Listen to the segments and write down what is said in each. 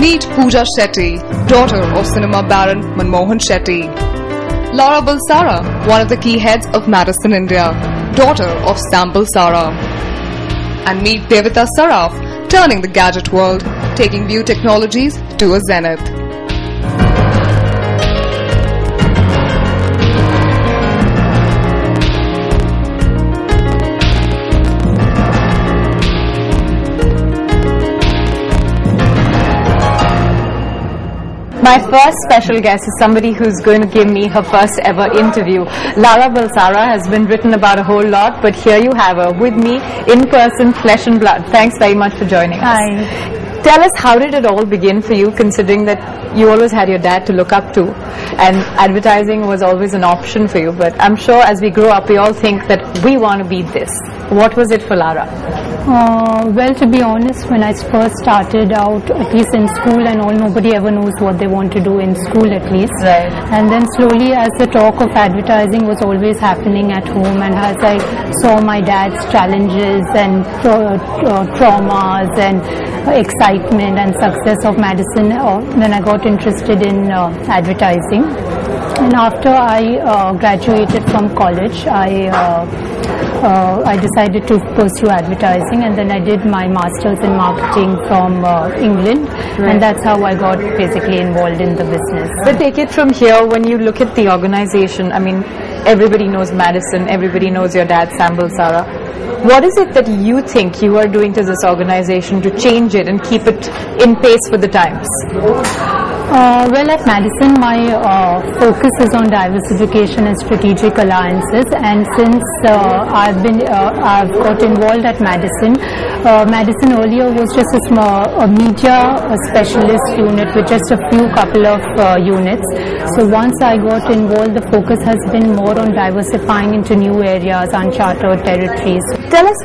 Meet Puja Shetty, daughter of cinema baron Manmohan Shetty. Lara Balsara, one of the key heads of Madison India, daughter of Sam Balsara. And meet Devita Saraf, turning the gadget world, taking view technologies to a zenith. My first special guest is somebody who's going to give me her first ever interview. Lara Balsara has been written about a whole lot, but here you have her with me in person, flesh and blood. Thanks very much for joining us. Hi. Tell us, how did it all begin for you, considering that you always had your dad to look up to and advertising was always an option for you, but I'm sure as we grow up we all think that we want to be this. What was it for Lara? Well, to be honest, when I first started out, at least in school and all, nobody ever knows what they want to do in school at least. Right. And then slowly, as the talk of advertising was always happening at home, and as I saw my dad's challenges and traumas and excitement and success of Madison, then I got interested in advertising. And after I graduated from college, I decided to pursue advertising, and then I did my master's in marketing from England, right. And that's how I got basically involved in the business. But take it from here, when you look at the organization, I mean, everybody knows Madison, everybody knows your dad, Sam Balsara. What is it that you think you are doing to this organization to change it and keep it in pace with the times? Well, at Madison, my focus is on diversification and strategic alliances, and since I've got involved at Madison, Madison earlier was just a media specialist unit with just a couple of units. So once I got involved, the focus has been more on diversifying into new areas, uncharted territories. Tell us,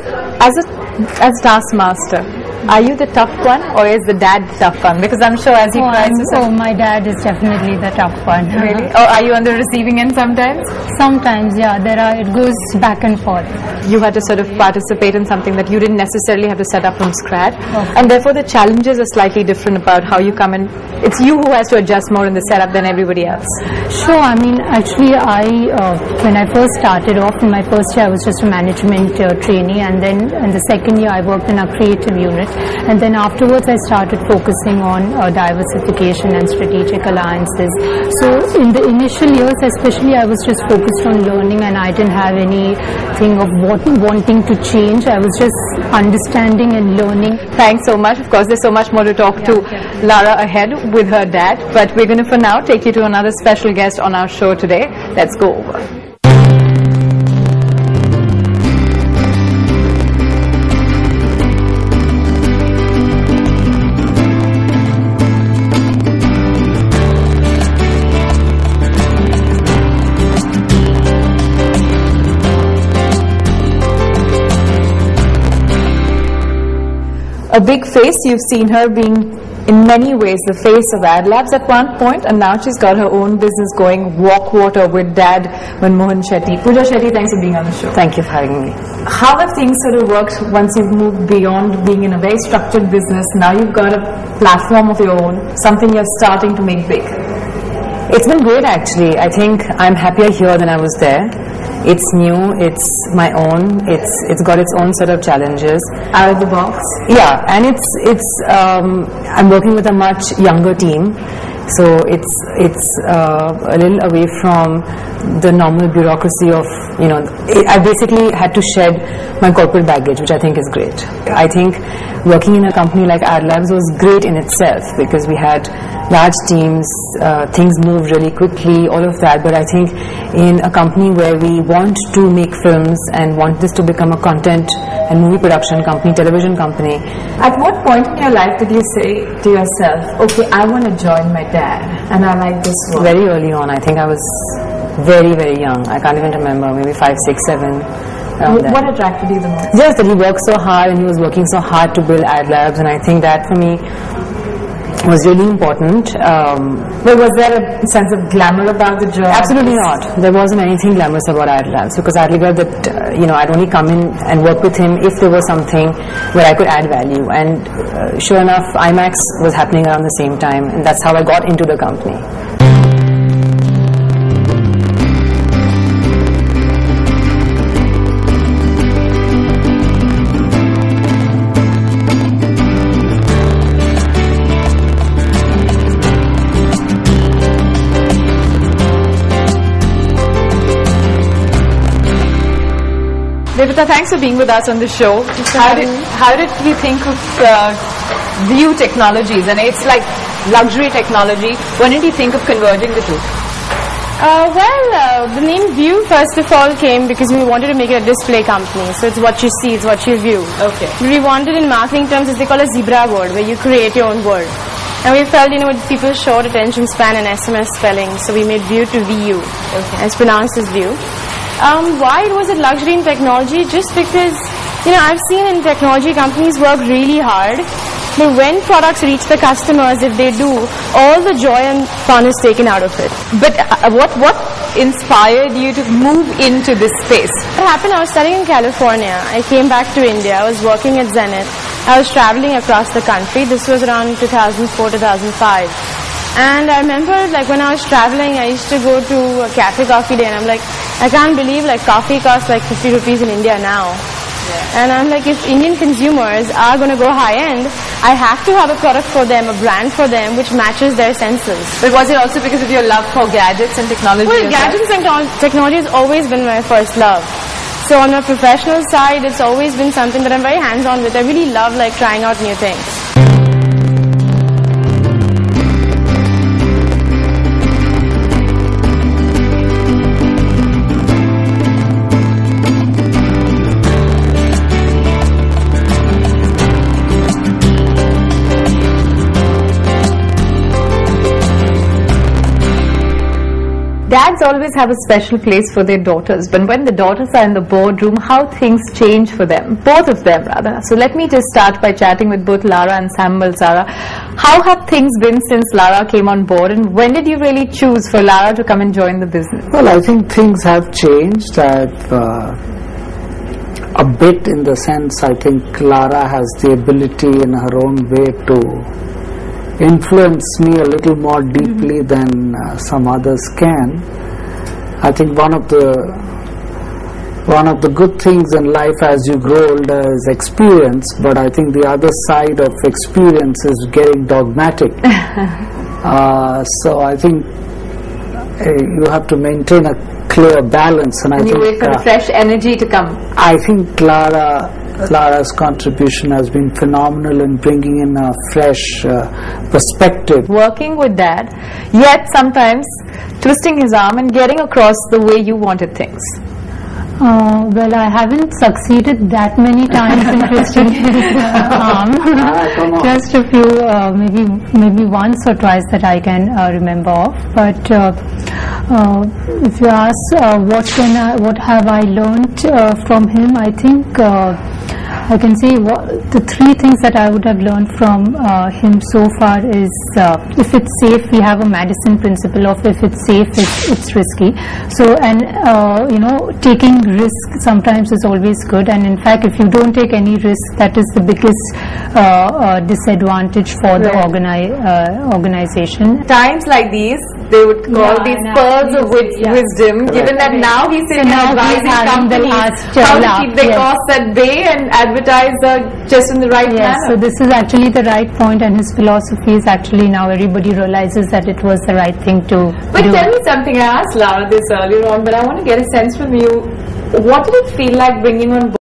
as taskmaster, are you the tough one or is the dad the tough one? Because I'm sure as he tries to... my dad is definitely the tough one. Really? Or are you on the receiving end sometimes? Sometimes, yeah. It goes back and forth. You had to sort of participate in something that you didn't necessarily have to set up from scratch. Okay. And therefore the challenges are slightly different about how you come in. It's you who has to adjust more in the setup than everybody else. Sure. I mean, actually, when I first started off, in my first year I was just a management trainee, and then in the second year I worked in a creative unit. And then afterwards I started focusing on diversification and strategic alliances. So in the initial years especially, I was just focused on learning, and I didn't have anything of wanting to change. I was just understanding and learning. Thanks so much. Of course, there's so much more to talk to Lara ahead with her dad, but we're going to for now take you to another special guest on our show today. Let's go over. A big face. You've seen her being in many ways the face of Ad Labs at one point, and now she's got her own business going, Walk Water, with Dad Manmohan Shetty. Puja Shetty, thanks for being on the show. Thank you for having me. How have things sort of worked once you've moved beyond being in a very structured business? Now you've got a platform of your own, something you're starting to make big. It's been great actually. I think I'm happier here than I was there. It's new, it's my own, it's got its own set of challenges. Out of the box? Yeah, and I'm working with a much younger team, so it's a little away from the normal bureaucracy of, I basically had to shed my corporate baggage, which I think is great. I think working in a company like Ad Labs was great in itself because we had large teams, things moved really quickly, all of that, but I think in a company where we want to make films and want this to become a content and movie production company, television company. At what point in your life did you say to yourself, okay, I want to join my dad and I like this work? Very early on. I think I was very, very young. I can't even remember, maybe 5, 6, 7. What attracted you the most? Just that he worked so hard and he was working so hard to build Ad Labs, and I think that for me was really important. But was there a sense of glamour about the job? Absolutely not. There wasn't anything glamorous about Adlans, because I figured that I'd only come in and work with him if there was something where I could add value. And sure enough, IMAX was happening around the same time, and that's how I got into the company. Devita, thanks for being with us on the show. How did you think of View Technologies? And it's like luxury technology. When did you think of converging the two? The name View first of all came because we wanted to make it a display company. So it's what you see, it's what you view. Okay. We wanted in marketing terms, as they call a zebra word, where you create your own word. And we felt, with people's short attention span and SMS spelling, so we made View to VU. Okay. And it's pronounced as View. Why was it luxury and technology? Just because, I've seen in technology companies work really hard, but when products reach the customers, if they do, all the joy and fun is taken out of it. But what inspired you to move into this space? What happened, I was studying in California. I came back to India. I was working at Zenith. I was traveling across the country. This was around 2004, 2005. And I remember, when I was traveling, I used to go to a cafe coffee day, and I'm like, I can't believe, coffee costs 50 rupees in India now. Yeah. And I'm like, if Indian consumers are going to go high-end, I have to have a product for them, a brand for them, which matches their senses. But was it also because of your love for gadgets and technology? Well, gadgets and technology has always been my first love. So on a professional side, it's always been something that I'm very hands-on with. I really love, trying out new things. Dads always have a special place for their daughters, but when the daughters are in the boardroom, how things change for them, both of them rather. So let me just start by chatting with both Lara and Balsara. How have things been since Lara came on board, and when did you really choose for Lara to come and join the business? Well, I think things have changed. A bit, in the sense, I think Lara has the ability in her own way to influence me a little more deeply than some others can. I think one of the good things in life as you grow older is experience, but I think the other side of experience is getting dogmatic. So I think you have to maintain a clear balance, and I think you wait for the fresh energy to come. I think Lara's contribution has been phenomenal in bringing in a fresh perspective. Working with Dad, yet sometimes twisting his arm and getting across the way you wanted things. Well, I haven't succeeded that many times in twisting his arm. Just a few, maybe once or twice that I can remember of. But if you ask what have I learned from him, I think I can say the three things that I would have learned from him so far is if it's safe, we have a Madison principle of if it's safe, it's risky. So, and taking risk sometimes is always good, and in fact, if you don't take any risk, that is the biggest disadvantage for the organization. Times like these, they would call these pearls of wisdom, given that now he's sitting advising companies how to keep their costs at bay and advertise just in the right manner. So this is actually the right point, and his philosophy is actually now everybody realizes that it was the right thing to But do. tell me something, I asked Lara this earlier on, but I want to get a sense from you. What did it feel like bringing on